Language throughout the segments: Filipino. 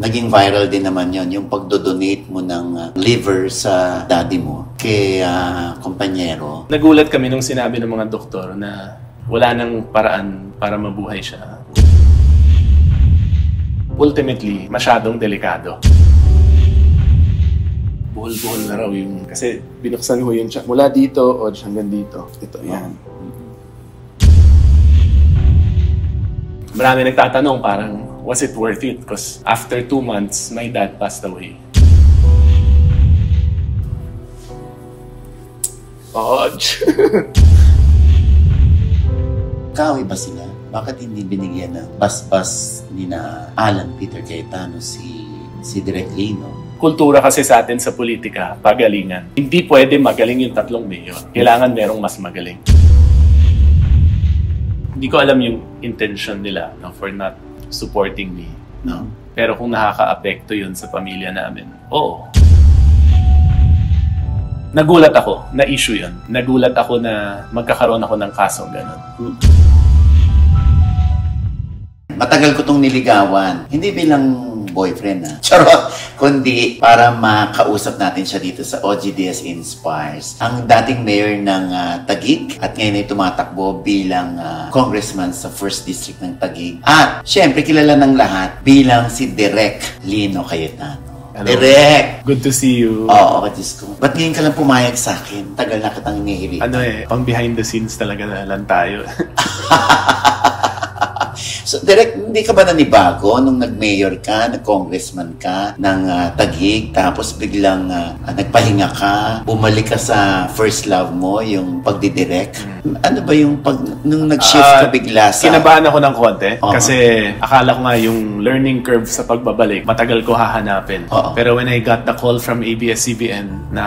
Naging viral din naman yon yung pagdodonate mo ng liver sa daddy mo kay kumpanyero. Nagulat kami nung sinabi ng mga doktor na wala nang paraan para mabuhay siya. Ultimately, masyadong delikado. Buhol-buhol na raw yung... Kasi binuksan ko yun siya mula dito o hanggang dito. Ito, yan. Marami nagtatanong parang, was it worth it? Because after 2 months, my dad passed away. Odge! Kaaway ba sila? Bakit hindi binigyan ng bas-bas ni na Alan Peter Cayetano si Direk Lino? Kultura kasi sa atin sa politika, pagalingan. Hindi pwede magaling yung 3 mayor. Kailangan merong mas magaling. Hindi ko alam yung intention nila for not supporting me. No? Pero kung nakaka-apekto yun sa pamilya namin, oo. Nagulat ako na issue yun. Nagulat ako na magkakaroon ako ng kasong gano'n. Matagal ko tong niligawan. Hindi bilang boyfriend Charot! Kundi para makausap natin siya dito sa OGDS Inspires. Ang dating mayor ng Taguig at ngayon ay tumatakbo bilang congressman sa 1st District ng Taguig. At syempre kilala ng lahat bilang si Direk Lino Cayetano. Hello. Direk! Good to see you. Oo, Diyos ko. Ba't ngayon ka lang pumayag sa akin? Tagal na kitang hinihili. Pang behind the scenes talaga na lang tayo. So, Direk, hindi ka ba nanibago nung nag-mayor ka, nag-congressman ka ng Taguig, tapos biglang nagpahinga ka, bumalik ka sa first love mo, yung pagdidirect? Ano ba yung nung nag-shift ka bigla sa... Kinabahan ako ng konti kasi akala ko nga yung learning curve sa pagbabalik, matagal ko hahanapin. Pero when I got the call from ABS-CBN na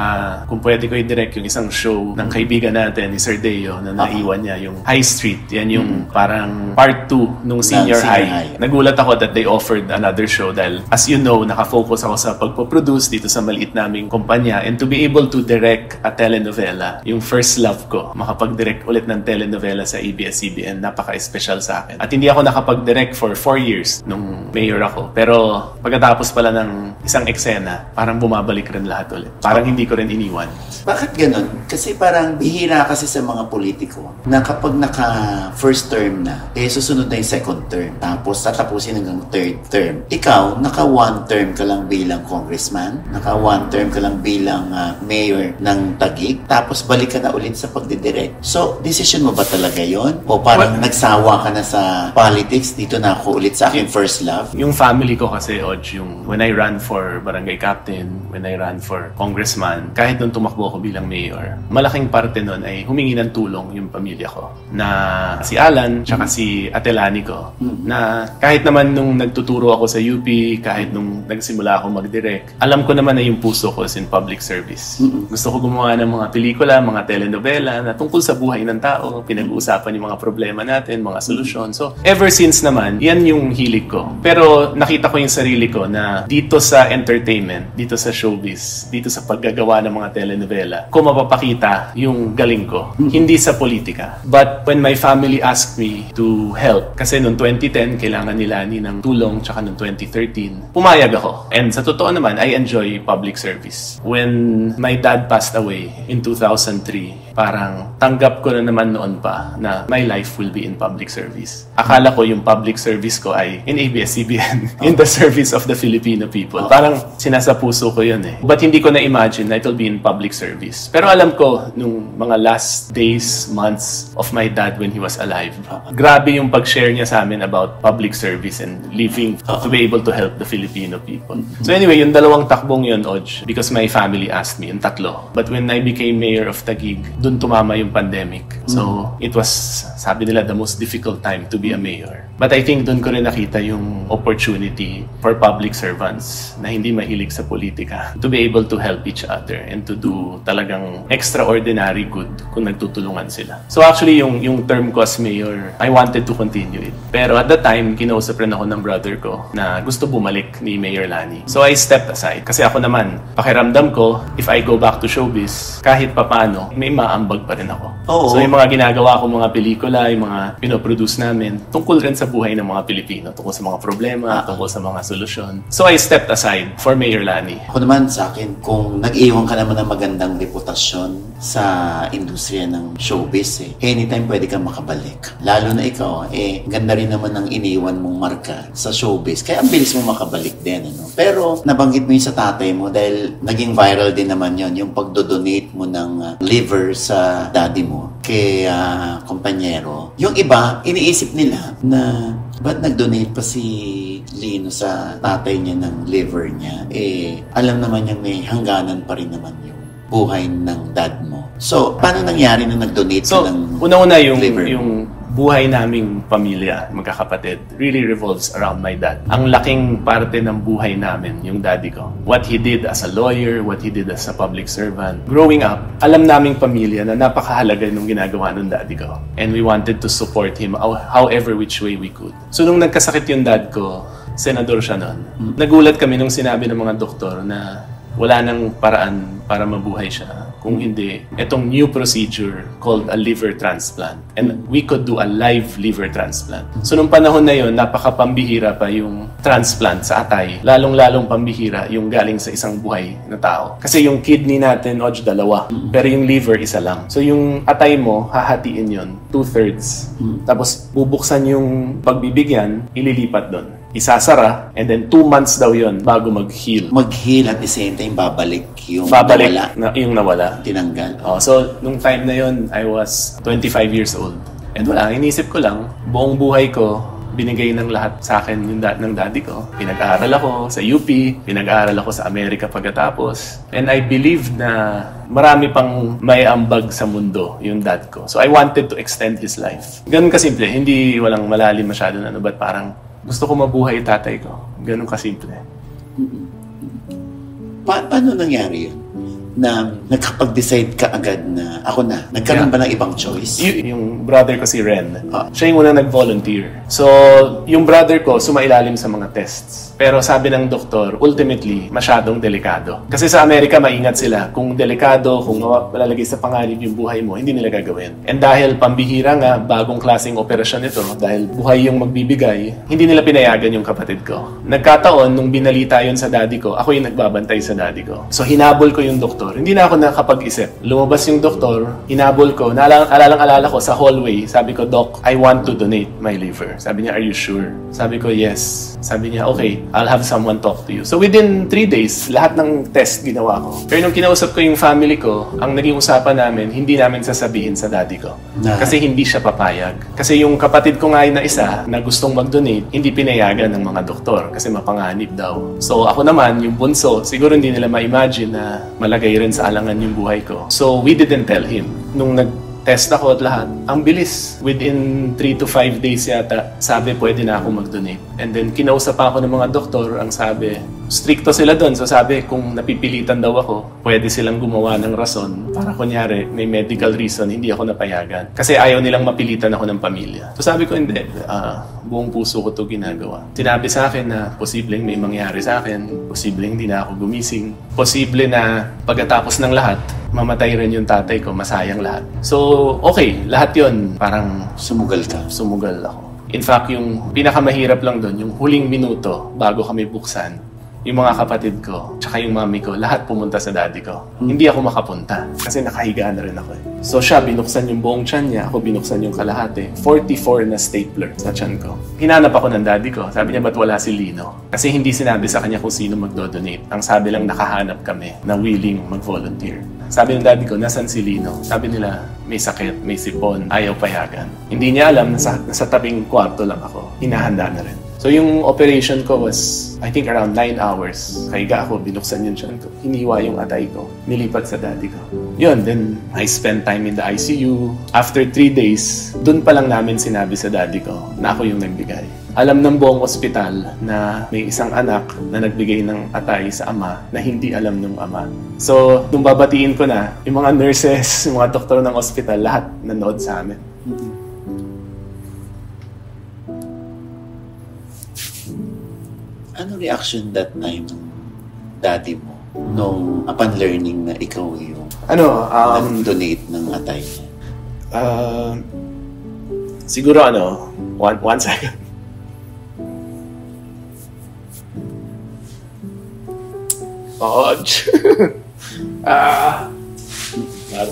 kung pwede ko i-direct yung isang show ng kaibigan natin, ni Sir Deo, na naiwan niya, yung High Street, yan yung parang part 2 nung senior high. Nagulat ako that they offered another show dahil, as you know, nakafocus ako sa pagpo-produce dito sa maliit naming kumpanya, and to be able to direct a telenovela, yung first love ko, makapag-direct ulit ng telenovela sa ABS-CBN, napaka-special sa akin. At hindi ako nakapag-direct for 4 years nung mayor ako. Pero pagkatapos pala ng isang eksena, parang bumabalik rin lahat ulit. Parang hindi ko rin iniwan. Bakit ganun? Kasi parang bihira kasi sa mga politiko na kapag naka-first term na, susunod na yung second term. Tapos tatapusin hanggang 3rd term. Ikaw, naka 1 term ka lang bilang congressman, naka 1 term ka lang bilang mayor ng Taguig, tapos balik ka na ulit sa pagdidirect. So, decision mo ba talaga yon? O parang nagsawa ka na sa politics, dito na ako ulit sa aking first love? Yung family ko kasi, Odge, yung when I ran for barangay captain, when I ran for congressman, kahit nung tumakbo ako bilang mayor, malaking parte nun ay humingi ng tulong yung pamilya ko. Na si Alan, tsaka si Atelani ko, na kahit naman nung nagtuturo ako sa UP, kahit nung nagsimula ako mag-direct, alam ko naman na yung puso ko is in public service. Gusto ko gumawa ng mga pelikula, mga telenovela na tungkol sa buhay ng tao, pinag-uusapan yung mga problema natin, mga solusyon. So, ever since naman, yan yung hilig ko. Pero nakita ko yung sarili ko na dito sa entertainment, dito sa showbiz, dito sa paggagawa ng mga telenovela, ko mapapakita yung galing ko. Hindi sa politika. But when my family asked me to help, kasi noong 2010, kailangan nila ng tulong, tsaka noong 2013, pumayag ako. And sa totoo naman, I enjoy public service. When my dad passed away in 2003, parang tanggap ko na naman noon pa na my life will be in public service. Akala ko yung public service ko ay in ABS-CBN, in the service of the Filipino people. Parang sinasapuso ko yun But hindi ko na-imagine na it will be in public service. Pero alam ko, nung mga last days, months of my dad when he was alive, grabe yung pag-share niya sa amin about public service and living to be able to help the Filipino people. So anyway, yung 2 takbong yun, Odge, because my family asked me, yung 3. But when I became mayor of Taguig, dun tumama yung pandemic. So it was, sabi nila, the most difficult time to be a mayor. But I think dun ko rin nakita yung opportunity for public servants na hindi mahilig sa politika to be able to help each other and to do talagang extraordinary good kung nagtutulungan sila. So actually, yung term ko as mayor, I wanted to continue it. Pero at that time, kinausap rin ako ng brother ko na gusto bumalik ni Mayor Lani. So I stepped aside. Kasi ako naman, pakiramdam ko, if I go back to showbiz, kahit papano, may maambag pa rin ako. Oo. So yung mga ginagawa ko, mga pelikula, yung mga pinoproduce namin, tungkol rin sa buhay ng mga Pilipino, tungkol sa mga problema, tungkol sa mga solusyon. So I stepped aside for Mayor Lani. Ako naman sa akin, kung nag-iwan ka naman ng magandang reputasyon sa industriya ng showbiz, anytime pwede kang makabalik. Lalo na ikaw, ganda rin naman ang iniwan mong marka sa showbiz. Kaya ang bilis mo makabalik din. Ano? Pero nabanggit mo yung sa tatay mo dahil naging viral din naman yon yung pagdodonate mo ng liver sa daddy mo kay kumpanyero. Yung iba, iniisip nila na ba't nag-donate pa si Lino sa tatay niya ng liver niya? Alam naman niya may hangganan pa rin naman yung buhay ng dad mo. So, paano nangyari na nag-donate ka ng una-una liver? yung buhay naming pamilya, magkakapatid, really revolves around my dad. Ang laking parte ng buhay namin, yung daddy ko. What he did as a lawyer, what he did as a public servant. Growing up, alam naming pamilya na napakahalaga nung ginagawa ng daddy ko. And we wanted to support him however which way we could. So nung nagkasakit yung dad ko, senador siya noon. Nagulat kami nung sinabi ng mga doktor na wala nang paraan para mabuhay siya. Kung hindi, itong new procedure called a liver transplant. And we could do a live liver transplant. So nung panahon na yon, napakapambihira pa yung transplant sa atay. Lalong-lalong pambihira yung galing sa isang buhay na tao. Kasi yung kidney natin, dalawa. Pero yung liver, isa lang. So yung atay mo, hahatiin yon 2/3. Tapos bubuksan yung pagbibigyan, ililipat doon. Isasara, and then 2 months daw yon bago mag-heal. Mag-heal at the same time babalik yung yung nawala. Tinanggal. So, nung time na yon, I was 25 years old. And wala, inisip ko lang, buong buhay ko, binigay ng lahat sa akin yung ng daddy ko. Pinag-aaral ako sa UP, pinag-aaral ako sa Amerika pagkatapos. And I believe na marami pang may ambag sa mundo yung dad ko. So, I wanted to extend his life. Ganun kasimple, hindi walang malalim masyado na but parang gusto ko mabuhay tatay ko. Ganun kasimple. Paano nangyari yun? Na nagkapag-decide ka agad na ako na, nagkaroon ba ng ibang choice? Yung brother ko si Ren, siya yung unang nag-volunteer. So, yung brother ko sumailalim sa mga tests. Pero sabi ng doktor, ultimately, masyadong delikado. Kasi sa Amerika, maingat sila. Kung delikado, kung malalagay sa panganib yung buhay mo, hindi nila gagawin. And dahil pambihira nga, bagong klaseng operasyon ito, dahil buhay yung magbibigay, hindi nila pinayagan yung kapatid ko. Nagkataon, nung binalita yun sa daddy ko, ako yung nagbabantay sa daddy ko. So, hinabol ko yung doktor. Hindi na ako nakapag-isip. Lumabas yung doktor, hinabol ko, alalang-alala ko sa hallway, sabi ko, Doc, I want to donate my liver. Sabi niya, are you sure? Sabi ko, yes. Sabi niya, okay, I'll have someone talk to you. So within 3 days, lahat ng test ginawa ko. Pero nung kinausap ko yung family ko, ang naging usapan namin, hindi namin sasabihin sa daddy ko. Kasi hindi siya papayag. Kasi yung kapatid ko nga na isa, na gustong mag-donate, hindi pinayagan ng mga doktor kasi mapanganib daw. So ako naman, yung bunso, siguro hindi nila ma-imagine na malagay rin sa alangan yung buhay ko. So we didn't tell him. Nung test ako at lahat. Ang bilis. Within 3 to 5 days yata, sabi pwede na ako mag-donate. And then kinausap ako ng mga doktor, ang sabi, stricto sila doon. So sabi, kung napipilitan daw ako, pwede silang gumawa ng rason para kunyari may medical reason, hindi ako napayagan. Kasi ayaw nilang mapilitan ako ng pamilya. So sabi ko, hindi. Buong puso ko to ginagawa. Sinabi sa akin na posibleng may mangyari sa akin, posibleng hindi na ako gumising, posible na pagkatapos ng lahat, mamatay rin yung tatay ko, masayang lahat. So, okay, lahat yon parang sumugal ka. Sumugal ako. In fact, yung pinakamahirap lang doon, yung huling minuto bago kami buksan, yung mga kapatid ko, tsaka yung mami ko, lahat pumunta sa daddy ko. Hindi ako makapunta kasi nakahiga na rin ako. So siya, binuksan yung buong tiyan niya, ako binuksan yung kalahati. 44 na stapler sa tiyan ko. Hinanap ako ng daddy ko. Sabi niya, ba't wala si Lino? Kasi hindi sinabi sa kanya kung sino magdo-donate. Ang sabi lang, nakahanap kami na willing mag-volunteer. Sabi ng daddy ko, nasan si Lino? Sabi nila, may sakit, may sipon, ayaw payagan. Hindi niya alam, nasa tabing kwarto lang ako. Hinahanda na rin. So yung operation ko was, I think around 9 hours. Kahiga ako, binuksan yung tiyan ko. Hiniwa yung atay ko. Nilipat sa daddy ko. Yun, then I spent time in the ICU. After 3 days, dun pa lang namin sinabi sa daddy ko na ako yung nagbigay. Alam ng buong ospital na may isang anak na nagbigay ng atay sa ama na hindi alam ng ama. So, nung babatiin ko na, yung mga nurses, yung mga doktor ng ospital, lahat nanood sa amin. reaction that time ng daddy mo nung upon learning na ikaw yung nag-donate ng atay niya? Siguro one second.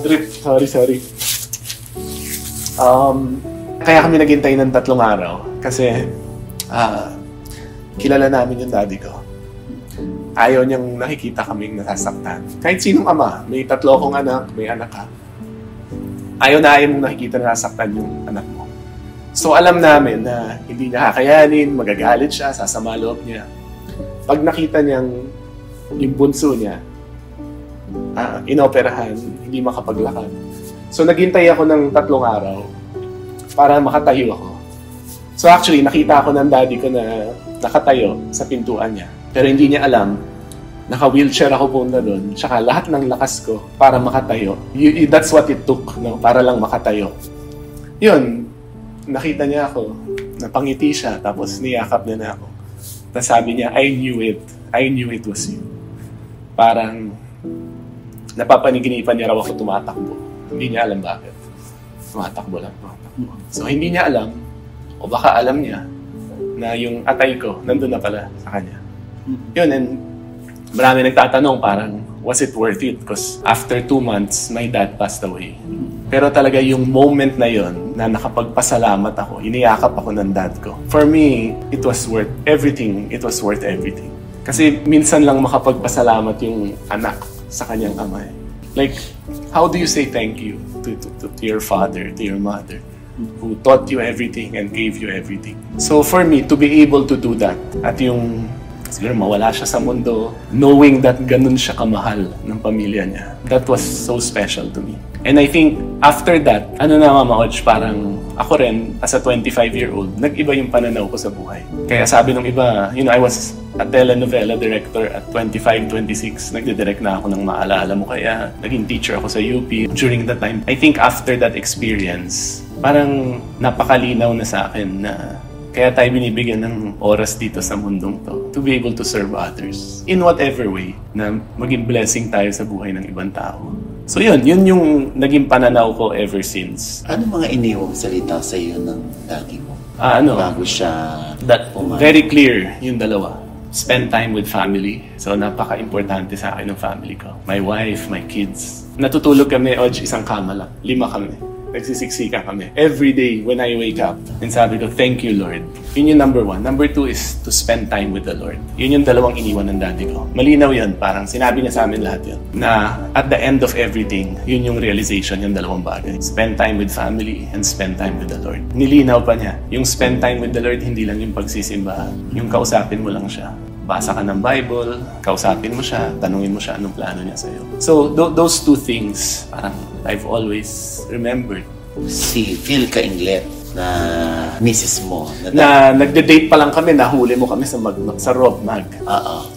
Trip. Sorry. Kaya kami naghintay ng 3 araw kasi kilala namin yung daddy ko. Ayaw niyang nakikita kaming nasasaktan. Kahit sinong ama, may 3 akong anak, may anak ka. Ayaw mong nakikita na nasasaktan yung anak mo. So alam namin na hindi niya kakayanin, magagalit siya, sasama loob niya. Pag nakita niyang yung bunso niya, inoperahan, hindi makapaglakad. So naghintay ako ng 3 araw para makatayo ako. So actually, nakita ako ng daddy ko na nakatayo sa pintuan niya. Pero hindi niya alam, naka-wheelchair ako punta doon. Tsaka lahat ng lakas ko para makatayo. That's what it took, no? Para lang makatayo. Yun, nakita niya ako, napangiti siya, tapos niyakap niya na ako. Tapos sabi niya, I knew it was you. Parang napapaniginipan niya raw ako tumatakbo. Hindi niya alam bakit. Tumatakbo. So hindi niya alam, o baka alam niya, na yung atay ko nandun na pala sa kanya. Yun, and marami nagtatanong parang, was it worth it? Because after 2 months, my dad passed away. Pero talaga yung moment na yon na nakapagpasalamat ako, iniyakap ako ng dad ko. For me, it was worth everything. It was worth everything. Kasi minsan lang makapagpasalamat yung anak sa kanyang ama. Like, how do you say thank you to your father, to your mother, who taught you everything and gave you everything? So for me, to be able to do that, at yung siguro mawala siya sa mundo, knowing that ganun siya kamahal ng pamilya niya, that was so special to me. And I think after that, Mama Oj, parang ako rin, as a 25-year-old, nag-iba yung pananaw ko sa buhay. Kaya sabi ng iba, I was a telenovela director at 25, 26. Nagdidirect na ako ng Maalala Mo Kaya. Naging teacher ako sa UP. During that time, I think after that experience, parang napakalinaw na sa akin na kaya tayo binibigyan ng oras dito sa mundong to be able to serve others in whatever way na maging blessing tayo sa buhay ng ibang tao. So yun yung naging pananaw ko ever since. Ano mga iniwang salita sa iyo ng daddy mo? Bago siya very clear yung dalawa. Spend time with family. So napaka-importante sa akin ng family ko. My wife, my kids. Natutulog kami, Oj, isang kama lang. 5 kami. Nagsisiksika kami. Every day when I wake up, and sabi ko, thank you, Lord. Yun yung number 1. Number 2 is to spend time with the Lord. Yun yung 2 iniwan ng daddy ko. Malinaw yun. Parang sinabi niya sa amin lahat yun. Na at the end of everything, yun yung realization, yung 2 bagay. Spend time with family and spend time with the Lord. Nilinaw pa niya. Yung spend time with the Lord, hindi lang yung pagsisimba. Yung kausapin mo lang siya. Basa ka ng Bible, kausapin mo siya, tanungin mo siya anong plano niya sa'yo. So, those 2 things, parang I've always remembered. Si Phil Kainglet na misis mo. Na nagde-date pa lang kami, nahuli mo kami sa Rob Mag. Oo.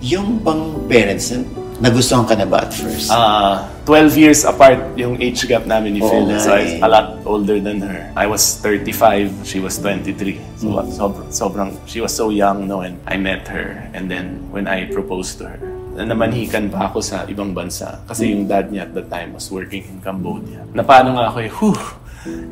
Yung bang parents, nagustuhan ka na ba at first? 12 years apart yung age gap namin ni Phil. So I was eh. a lot older than her. I was 35, she was 23. So she was so young when I met her. And then when I proposed to her, namanhikan pa ako sa ibang bansa. Kasi yung dad niya at that time was working in Cambodia. Na paano nga ako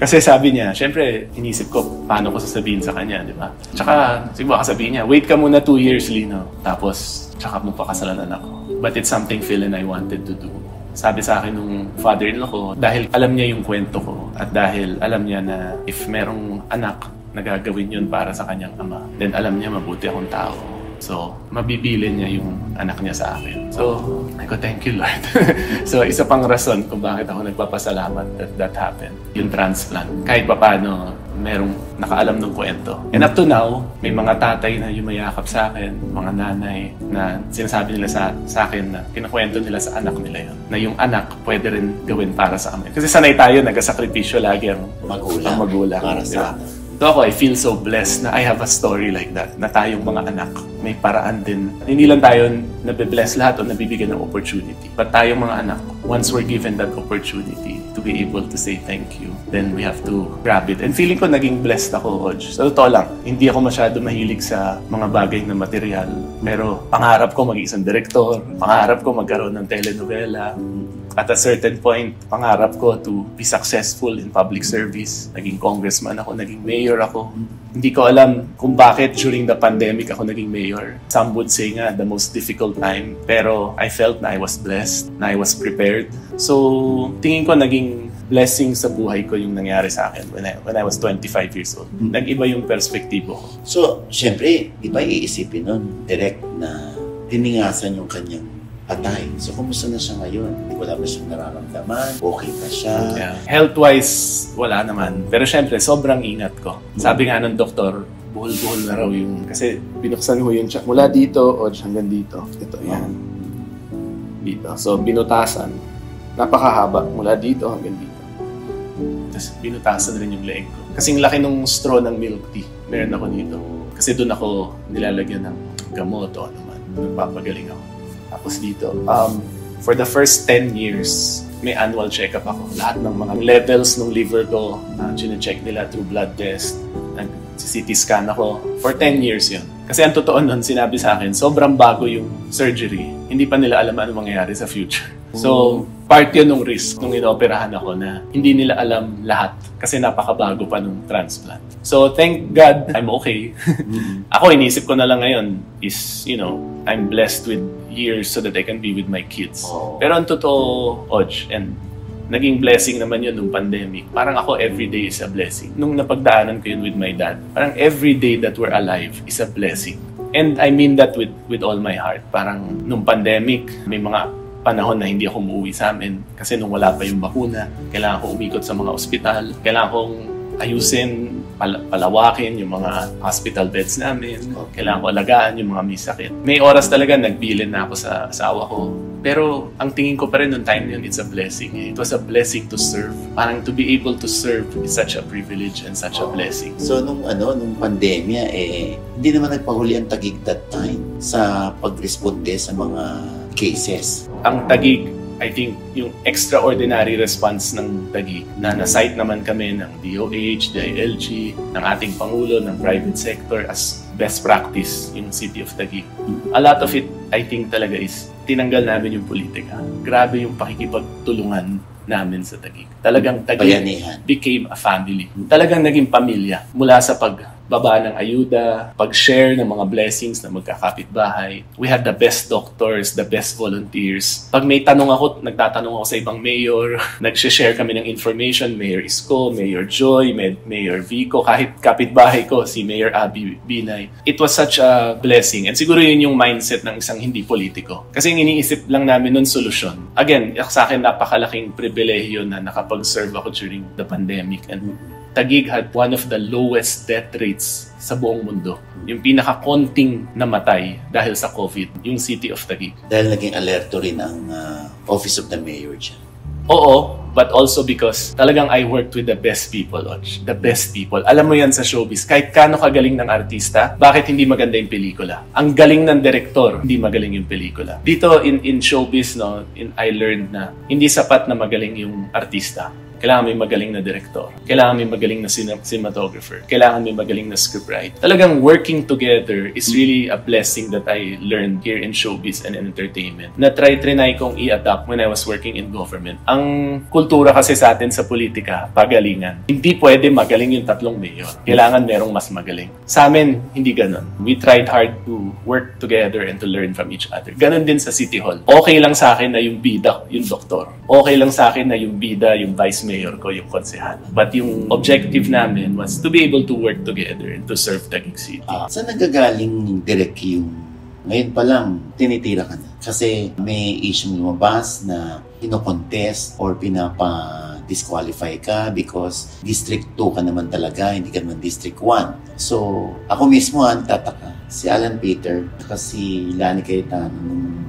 Kasi sabi niya, syempre, inisip ko, paano ko sasabihin sa kanya, di ba? Tsaka, siguro sabihin niya, wait ka muna 2 years, Lino. Tapos, tsaka mo pakasalanan ako. But it's something Phil and I wanted to do. Sabi sa akin nung father-in-law ko, dahil alam niya yung kwento ko, at dahil alam niya na if merong anak na gagawin yun para sa kanyang ama, then alam niya mabuti akong tao. So, mabibilin niya yung anak niya sa akin. So, I go, thank you, Lord. So, isa pang rason kung bakit ako nagpapasalamat that happened. Yung transplant. Kahit paano, merong nakaalam ng kwento. And up to now, may mga tatay na yumayakap sa akin, mga nanay na sinasabi nila sa akin na kinakwento nila sa anak nila yun. Na yung anak pwede rin gawin para sa amin. Kasi sanay tayo, nagasakripisyo lagi ang magulang. Para sa anak. Ito ako, I feel so blessed na I have a story like that, na tayong mga anak, may paraan din. Hindi lang tayo nabibless lahat o nabibigyan ng opportunity. But tayong mga anak, once we're given that opportunity to be able to say thank you, then we have to grab it. And feeling ko naging blessed ako, Oj. Sa totoo lang, hindi ako masyado mahilig sa mga bagay na material. Pero pangarap ko maging isang direktor, pangarap ko magkaroon ng telenovela. At a certain point, pangarap ko to be successful in public service. Naging congressman ako, naging mayor ako. Hindi ko alam kung bakit during the pandemic ako naging mayor. Some would say nga, the most difficult time. Pero I felt na I was blessed, na I was prepared. So, tingin ko naging blessing sa buhay ko yung nangyari sa akin when I was 25 years old. Nag-iba yung perspektibo ko. So, syempre, di ba iisipin nun, direct na tiningasan yung kanyang patay. So, kumusta na siya ngayon? Wala ba siyang nararamdaman? Okay pa siya? Yeah. Health-wise, wala naman. Pero syempre, sobrang ingat ko. Sabi nga ng doktor, buhol-buhol na raw yung... Kasi binuksan ko yun siya. Mula dito o hanggang dito. Ito, yan. Dito. So, binutasan. Napakahaba. Mula dito hanggang dito. Tapos, binutasan rin yung leeg ko. Kasing laki nung straw ng milk tea. Meron ako dito. Kasi doon ako nilalagyan ng gamot o ano man. Nagpapagaling ako. Tapos dito, for the first 10 years, may annual check-up ako. Lahat ng mga levels ng liver ko, chine-check nila through blood test. Nag-CT scan ako. For 10 years yun. Kasi ang totoo nun, sinabi sa akin, sobrang bago yung surgery. Hindi pa nila alam ano mangyayari sa future. So, part yun ng risk nung inoperahan ako na hindi nila alam lahat kasi napakabago pa nung transplant. So, thank God, I'm okay. Ako, inisip ko na lang ngayon is, I'm blessed with years so that I can be with my kids. Pero ang totoo, Oj, and naging blessing naman yun nung pandemic. Parang ako, everyday is a blessing. Nung napagdaanan ko yun with my dad, parang everyday that we're alive is a blessing. And I mean that with all my heart. Parang nung pandemic, may mga panahon na hindi ako umuwi sa amin kasi nung wala pa yung bakuna, kailangan ko umikot sa mga ospital, kailangan kong ayusin, palawakin yung mga hospital beds namin, kailangan ko alagaan yung mga may sakit. May oras talaga nagbilin na ako sa asawa ko. Pero ang tingin ko pa rin noong time yun, it's a blessing. It was a blessing to serve. Parang to be able to serve is such a privilege and such a blessing. So nung pandemya, hindi naman nagpahuli ang Taguig that time sa pagresponde sa mga cases. Ang Taguig, I think, yung extraordinary response ng Taguig na na-cite naman kami ng DOH, DILG, ng ating Pangulo, ng private sector as best practice yung City of Taguig. A lot of it, I think talaga is tinanggal namin yung politika. Grabe yung pakikipagtulungan namin sa Taguig. Talagang Taguig became a family. Talagang naging pamilya mula sa pagbaba ng ayuda, pag-share ng mga blessings na magkakapitbahay. We had the best doctors, the best volunteers. Pag may tanong ako, nagtatanong ako sa ibang mayor, nag-share kami ng information, Mayor Isko, Mayor Joy, Mayor Vico, kahit kapitbahay ko, si Mayor Abby Binay. It was such a blessing. And siguro yun yung mindset ng isang hindi politiko. Kasi iniisip lang namin nun solusyon. Again, sa akin napakalaking pribilehiyo na nakapag-serve ako during the pandemic. And Taguig had one of the lowest death rates sa buong mundo. Yung pinaka-konting namatay dahil sa COVID, yung City of Taguig. Dahil naging alerto rin ang Office of the Mayor dyan. Oo, but also because talagang I worked with the best people, Oj. The best people. Alam mo yan sa showbiz, kahit kano kagaling ng artista, bakit hindi maganda yung pelikula? Ang galing ng direktor, hindi magaling yung pelikula. Dito in showbiz, I learned na hindi sapat na magaling yung artista. Kailangan may magaling na director. Kailangan may magaling na cinematographer. Kailangan may magaling na scriptwriter. Talagang working together is really a blessing that I learned here in showbiz and entertainment. Na-try kong i-adapt when I was working in government. Ang kultura kasi sa atin sa politika, pagalingan. Hindi pwede magaling yung 3 mayor. Kailangan merong mas magaling. Sa amin, hindi ganun. We tried hard to work together and to learn from each other. Ganun din sa City Hall. Okay lang sa akin na yung bida, yung doktor. Okay lang sa akin na yung bida, yung vice mayor ko, yung konsehal. But yung objective namin was to be able to work together and to serve Taguig City. Saan nagagaling direct yung ngayon pa lang tinitira ka na? Kasi may issue lumabas na pino-contest or pinapa-disqualify ka because District 2 ka naman talaga, hindi ka naman District 1. So, ako mismo tataka. Si Alan Peter, si Lani Cayetano, nung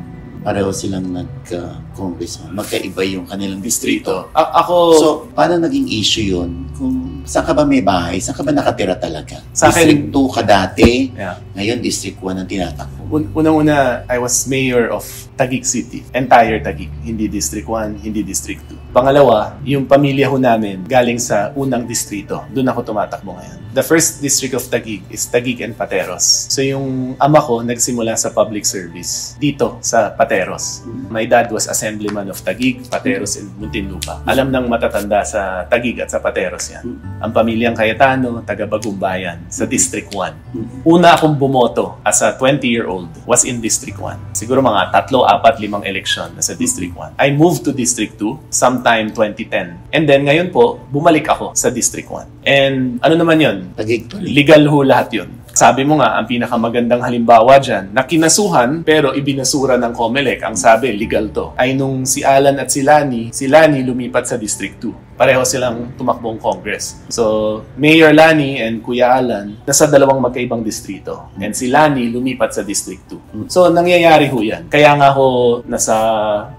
Pareho silang nag-congressman. Magkaiba yung kanilang distrito. Ako, So, paano naging issue yun? Kung saan ka ba may bahay? Saan ka ba nakatira talaga? Sa akin- District 2 ka dati. yeah. Ngayon, District 1 ang tinatakbo. Unang-una, I was mayor of Taguig City. Entire Taguig. Hindi District 1, hindi District 2. Pangalawa, yung pamilya ho namin galing sa unang distrito. Doon ako tumatakbo ngayon. The first district of Taguig is Taguig and Pateros. So yung ama ko nagsimula sa public service dito sa Pateros. My dad was assemblyman of Taguig, Pateros, and Muntinlupa. Alam ng matatanda sa Taguig at sa Pateros yan. Ang pamilyang Cayetano, taga Bagumbayan, sa District 1. Una akong bumoto as a 20-year-old was in District 1. Siguro mga 3, 4, 5 election na sa District 1. I moved to District 2 sometime 2010. And then ngayon po, bumalik ako sa District 1. And ano naman yun? Taguig tuloy. Legal ho lahat yun. Sabi mo nga, ang pinakamagandang halimbawa dyan, na kinasuhan pero ibinasura ng COMELEC, ang sabi, legal to, ay nung si Alan at si Lani lumipat sa District 2. Pareho silang tumakbong Congress. So, Mayor Lani and Kuya Alan, nasa dalawang magkaibang distrito. And si Lani lumipat sa District 2. So, nangyayari ho yan. Kaya nga ho, nasa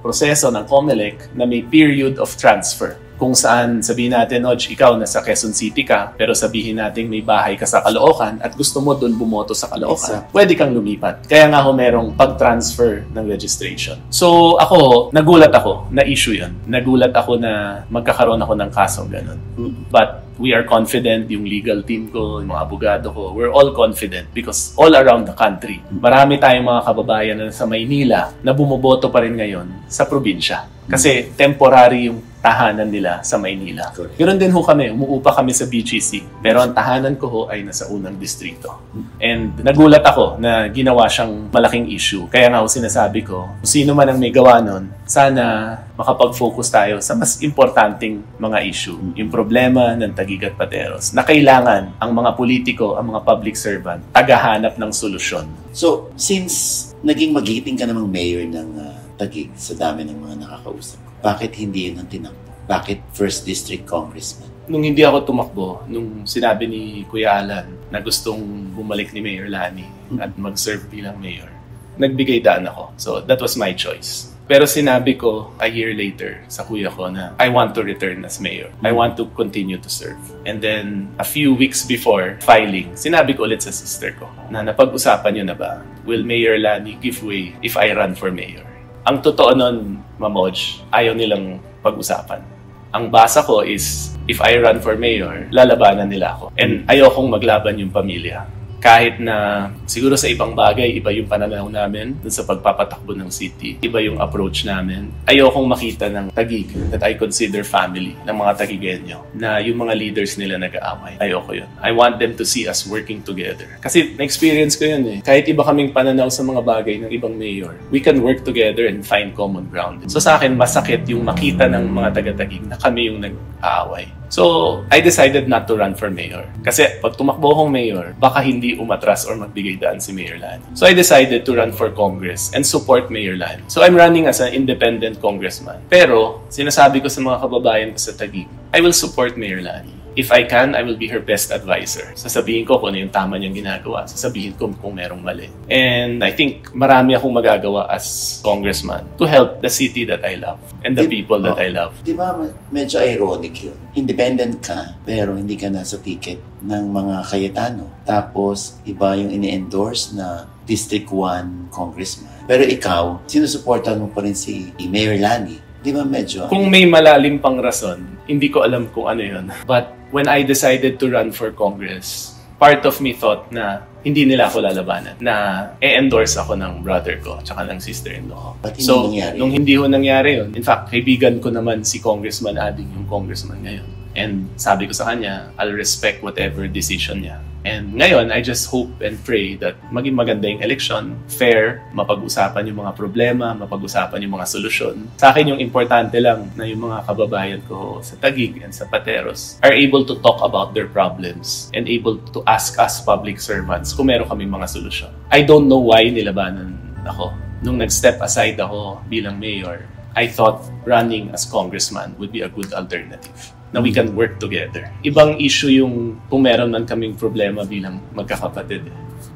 proseso ng COMELEC na may period of transfer. Kung saan sabihin natin, Oj, ikaw nasa Quezon City ka, pero sabihin natin may bahay ka sa Caloocan at gusto mo doon bumoto sa Caloocan, pwede kang lumipat. Kaya nga ho merong pag-transfer ng registration. So ako, nagulat ako na issue yun. Nagulat ako na magkakaroon ako ng kasong ganun. But we are confident, yung legal team ko, yung mga abogado ko, we're all confident because all around the country, marami tayong mga kababayan na sa Maynila na bumoboto pa rin ngayon sa probinsya. Kasi temporary yung tahanan nila sa Maynila. Correct. Ganoon din ho kami, umuupa kami sa BGC. Pero ang tahanan ko ho ay nasa unang distrito. And nagulat ako na ginawa siyang malaking issue. Kaya nga ho sinasabi ko, kung sino man ang may gawa nun, sana makapag-focus tayo sa mas importanteng mga issue. Yung problema ng Taguig at Pateros na kailangan ang mga politiko, ang mga public servant, tagahanap ng solusyon. So, since naging magiting ka namang mayor ng Taguig sa dami ng mga nakakausap, bakit hindi yun ang tinakbo? Bakit first district congressman? Nung hindi ako tumakbo, nung sinabi ni Kuya Alan na gustong bumalik ni Mayor Lani at mag-serve bilang mayor, nagbigay daan ako. So that was my choice. Pero sinabi ko a year later sa kuya ko na I want to return as mayor. I want to continue to serve. And then a few weeks before filing, sinabi ko ulit sa sister ko na napag-usapan niyo na ba, will Mayor Lani give way if I run for mayor? Ang totoo nun, Mamoj, ayaw nilang pag-usapan. Ang basa ko is, if I run for mayor, lalabanan nila ako. And ayokong maglaban yung pamilya. Kahit na siguro sa ibang bagay, iba yung pananaw namin dun sa pagpapatakbo ng city. Iba yung approach namin. Ayokong makita ng Taguig that I consider family ng mga Taguigenyo na yung mga leaders nila nag-aaway. Ayoko yun. I want them to see us working together. Kasi na-experience ko yun eh. Kahit iba kaming pananaw sa mga bagay ng ibang mayor, we can work together and find common ground. So sa akin, masakit yung makita ng mga taga-Taguig na kami yung nag-aaway. So, I decided not to run for mayor. Kasi pag tumakbo akong mayor, baka hindi umatras or magbigay daan si Mayor Lani. So, I decided to run for Congress and support Mayor Lani. So, I'm running as an independent congressman. Pero, sinasabi ko sa mga kababayan ko sa Taguig, I will support Mayor Lani. If I can, I will be her best advisor. Sasabihin ko kung ano yung tama niyang ginagawa. Sasabihin ko kung merong mali. And I think marami akong magagawa as congressman to help the city that I love and the people that I love. Di ba medyo ironic yun? Independent ka, pero hindi ka nasa ticket ng mga Cayetano. Tapos, iba yung ini-endorse na District 1 congressman. Pero ikaw, sinusuportan mo pa rin si Mayor Lani. Di ba medyo? Kung may malalim pang rason, hindi ko alam kung ano yun. But when I decided to run for Congress, part of me thought na hindi nila ako lalabanan. Na e-endorse ako ng brother ko tsaka ng sister-in-law ko. But hindi So, nangyari. nung hindi ho nangyari yun, in fact, kaibigan ko naman si Congressman Ading, yung congressman ngayon. And sabi ko sa kanya, I'll respect whatever decision niya. And ngayon, I just hope and pray that maging maganda yung election, fair, mapag-usapan yung mga problema, mapag-usapan yung mga solusyon. Sa akin, yung importante lang na yung mga kababayan ko sa Taguig and sa Pateros are able to talk about their problems and able to ask us public servants kung meron kaming mga solusyon. I don't know why nilabanan ako. Nung nag-step aside ako bilang mayor, I thought running as congressman would be a good alternative. Na we can work together. Ibang issue yung kung meron man kaming problema bilang magkakapatid.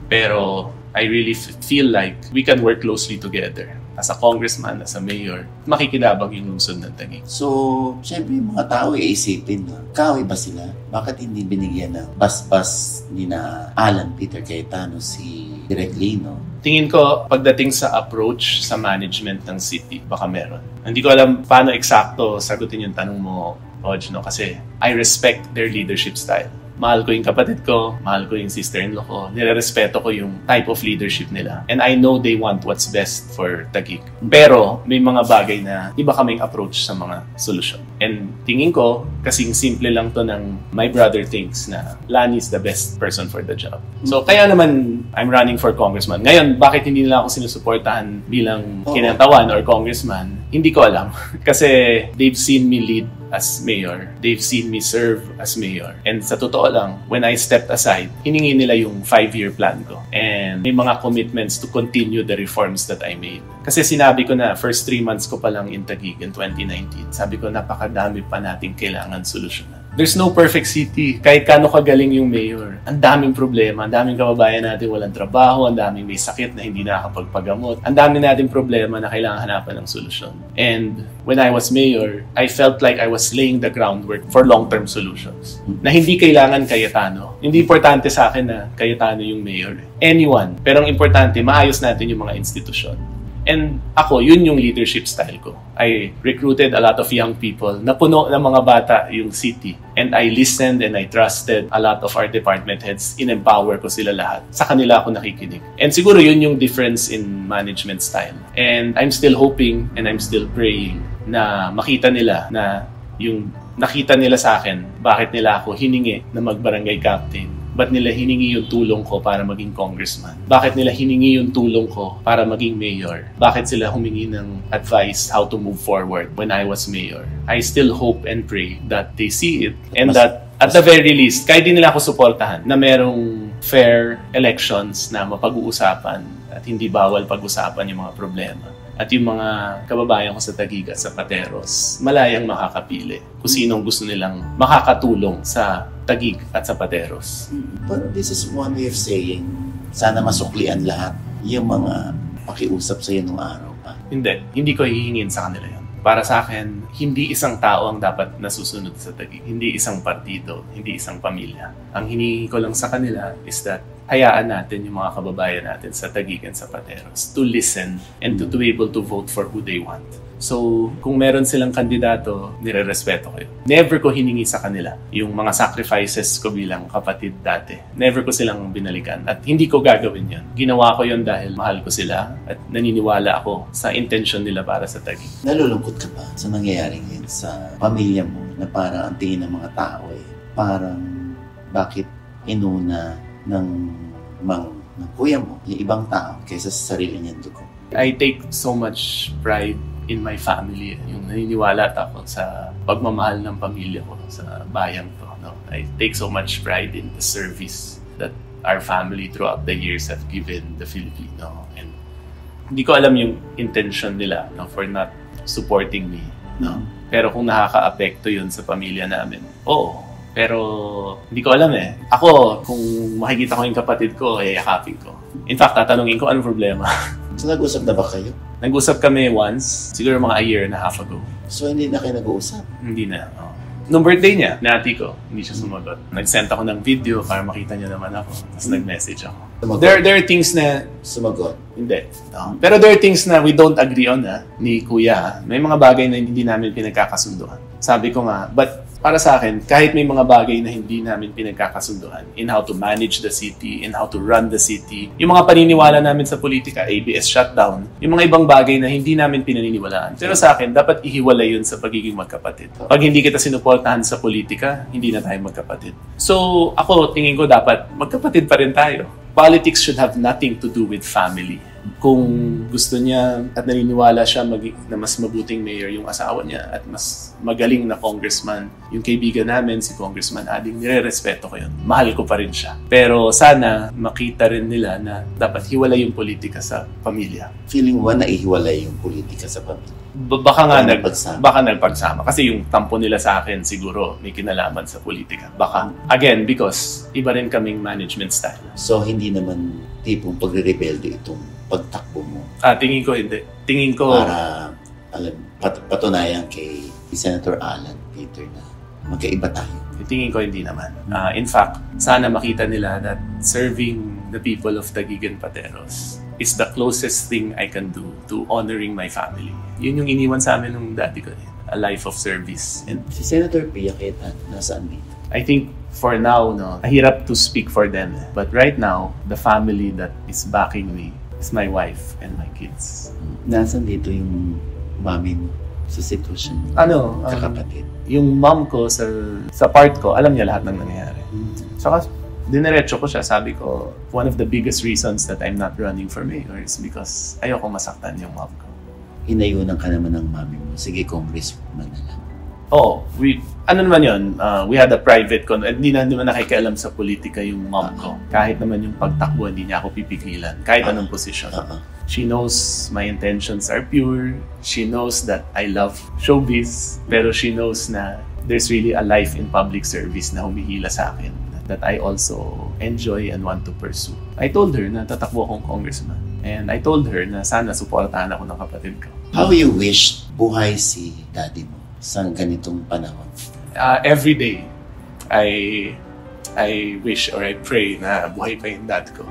Pero I really feel like we can work closely together. as a congressman, as a mayor, makikilabang yung lungsod ng Taguig. So, syempre yung mga tao iisipin na, kaaway ba sila? Bakit hindi binigyan ng bas-bas ni na Alan Peter Cayetano si Direk Lino? Tingin ko, pagdating sa approach sa management ng city, baka meron. Hindi ko alam paano eksakto sagutin yung tanong mo, Oj, no? Kasi I respect their leadership style. Mahal ko yung kapatid ko, mahal ko yung sister-in-law ko, nire-respeto ko yung type of leadership nila. And I know they want what's best for Taguig. Pero may mga bagay na iba kaming approach sa mga solusyon. And tingin ko, kasing simple lang to ng my brother thinks na Lani is the best person for the job. So kaya naman I'm running for congressman. Ngayon, bakit hindi nila ako sinusuportahan bilang kinatawan or congressman? Hindi ko alam. Kasi they've seen me lead as mayor. They've seen me serve as mayor. And sa totoo lang, when I stepped aside, hiningi nila yung 5-year plan ko. And may mga commitments to continue the reforms that I made. Kasi sinabi ko na first 3 months ko pa lang in Taguig in 2019. Sabi ko napakadami pa nating kailangan solusyonan. There's no perfect city. Kahit kano kagaling yung mayor. Ang daming problema. Ang daming kababayan natin walang trabaho. Ang daming may sakit na hindi nakakapagpagamot. Ang daming natin problema na kailangan hanapan ng solusyon. And when I was mayor, I felt like I was laying the groundwork for long-term solutions. Na hindi kailangan Cayetano. Hindi importante sa akin na Cayetano yung mayor. Anyone. Pero ang importante, maayos natin yung mga institusyon. And ako, yun yung leadership style ko. I recruited a lot of young people na puno ng mga bata yung city. And I listened and I trusted a lot of our department heads. In-empower ko sila lahat. Sa kanila ako nakikinig. And siguro yun yung difference in management style. And I'm still hoping and I'm still praying na makita nila na yung nakita nila sa akin, bakit nila ako hiningi na mag-barangay captain. Ba't nila hiningi yung tulong ko para maging congressman? Bakit nila hiningi yung tulong ko para maging mayor? Bakit sila humingi ng advice how to move forward when I was mayor? I still hope and pray that they see it and that at the very least, kahit di nila ako suportahan, na merong fair elections na mapag-uusapan at hindi bawal pag-usapan yung mga problema. At yung mga kababayan ko sa Taguig at sa Pateros, malayang makakapili kung sinong gusto nilang makakatulong sa Taguig at sa Pateros. But this is one way of saying, sana masuklian lahat yung mga pakiusap sa iyo nung araw pa. Hindi ko hihingin sa kanila yun. Para sa akin, hindi isang tao ang dapat nasusunod sa Taguig. Hindi isang partido, hindi isang pamilya. Ang hinihingi ko lang sa kanila is that hayaan natin yung mga kababayan natin sa Taguig and sa Pateros to listen and to be able to vote for who they want. So, kung meron silang kandidato, nire-respeto ko yun. Never ko hiningi sa kanila yung mga sacrifices ko bilang kapatid dati. Never ko silang binalikan at hindi ko gagawin yun. Ginawa ko yun dahil mahal ko sila at naniniwala ako sa intention nila para sa Taguig. Nalulungkot ka ba sa nangyayari ngayon sa pamilya mo na parang ang tingin ng mga tao parang bakit inuna ng kuya mo, yung ibang tao kaysa sa sarili niyang dugo? I take so much pride in my family. Yung naniniwala ako sa pagmamahal ng pamilya ko sa bayan ko. No? I take so much pride in the service that our family throughout the years have given the Filipino. And hindi ko alam yung intention nila for not supporting me. No? Pero kung nakaka-apekto yun sa pamilya namin, oo. Pero hindi ko alam Ako, kung makikita ko yung kapatid ko, yakapin ko. In fact, tatanungin ko anong problema. So nag-usap na ba kayo? Nag-usap kami once, siguro mga a year and a half ago. So hindi na kayo nag-uusap? Hindi na. Nung birthday niya, nati ko, hindi siya sumagot. Nag-send ako ng video para makita niya naman ako. Tapos nag-message ako. There are things na... Sumagot? Hindi. Pero there are things na we don't agree on ni Kuya. May mga bagay na hindi namin pinagkakasunduan. Sabi ko nga, but para sa akin, kahit may mga bagay na hindi namin pinagkakasunduan in how to manage the city, in how to run the city, yung mga paniniwala namin sa politika, ABS shutdown, yung mga ibang bagay na hindi namin pinaniniwalaan. Pero sa akin, dapat ihiwalay yun sa pagiging magkapatid. Pag hindi kita sinuportahan sa politika, hindi na tayo magkapatid. So ako, tingin ko dapat magkapatid pa rin tayo. Politics should have nothing to do with family. Kung gusto niya at naniniwala siya na mas mabuting mayor yung asawa niya at mas magaling na congressman, yung kaibigan namin, si Congressman Ading, nire-respeto ko yun. Mahal ko pa rin siya. Pero sana makita rin nila na dapat hiwalay yung politika sa pamilya. Feeling mo na ihiwalay yung politika sa pamilya? Baka nagpagsama. Kasi yung tampo nila sa akin siguro may kinalaman sa politika. Baka. Again, because iba rin kaming management style. So hindi naman tipong pagre-rebelde itong pagtakbo mo Tingin ko hindi. Tingin ko, para patunayan kay Senator Alan Peter na magkaiba tayo? tingin ko hindi naman. In fact, sana makita nila that serving the people of Taguig and Pateros is the closest thing I can do to honoring my family. Yun yung iniwan sa amin ng daddy ko. A life of service. And Si Senator Pia Cayetano, nasaan dito? I think for now, no, mahirap to speak for them. But right now, the family that is backing me is my wife and my kids. Nasaan dito yung mami mo sa sitwasyon? Kakapatid? Yung mom ko sa part ko, alam niya lahat ng nangyayari. Saka, dinerecho ko siya. Sabi ko, one of the biggest reasons that I'm not running for mayor is because ayoko masaktan yung mom ko. Hinayunan ka naman ng mami mo. Sige, congressman na lang. Oo, ano naman yun, we had a private hindi naman nakikialam sa politika yung mom ko. Kahit naman yung pagtakbo, hindi niya ako pipigilan. Kahit anong posisyon. She knows my intentions are pure. She knows that I love showbiz. Pero she knows na there's really a life in public service na humihila sa akin that I also enjoy and want to pursue. I told her na tatakbo akong congressman. And I told her na sana suportahan ako ng kapatid ko. How you wish buhay si daddy mo sa ganitong panahon? Every day, I wish or I pray na buhay pa yung dad ko.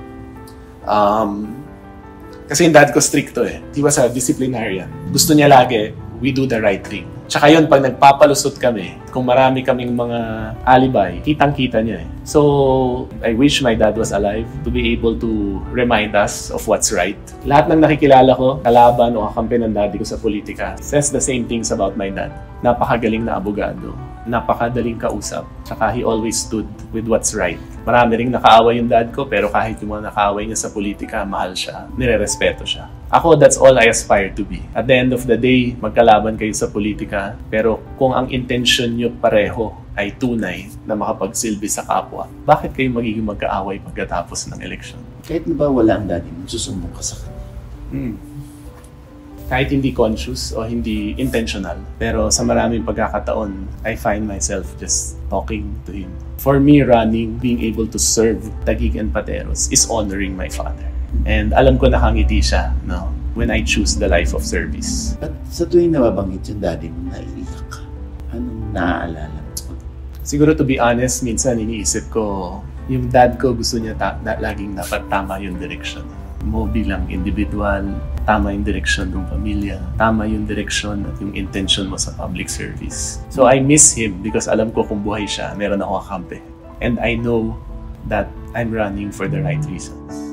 Kasi yung dad ko stricto eh. He was a disciplinarian. Gusto niya lagi, we do the right thing. Tsaka yun, pag nagpapalusot kami, kung marami kaming mga alibay, kitang-kita niya eh. So, I wish my dad was alive to be able to remind us of what's right. Lahat ng nakikilala ko, kalaban o kakampi ng daddy ko sa politika, says the same things about my dad. Napakagaling na abogado, napakadaling kausap, tsaka he always stood with what's right. Marami ring nakaaway yung dad ko, pero kahit yung mga nakaaway niya sa politika, mahal siya, nire-respeto siya. Ako, that's all I aspire to be. At the end of the day, magkalaban kayo sa politika, pero kung ang intention nyo pareho ay tunay na makapagsilbi sa kapwa, bakit kayo magiging magkaaway pagkatapos ng eleksyon? Kahit na ba wala ang daddy mo, susumbong ka sa kanya? Kahit hindi conscious o hindi intentional. Pero sa maraming pagkakataon, I find myself just talking to him. For me, running, being able to serve Taguig and Pateros is honoring my father. And alam ko nakangiti siya, no, when I choose the life of service. At sa tuwing nababanggit yung daddy mo, naiiyak ka. Anong naaalala mo? Siguro to be honest, minsan iniisip ko, yung dad ko gusto niya laging dapat tama yung direction mo bilang individual, tama yung direction ng pamilya, tama yung direction at yung intention mo sa public service. So I miss him because alam ko kung buhay siya, meron ako kakampi. And I know that I'm running for the right reasons.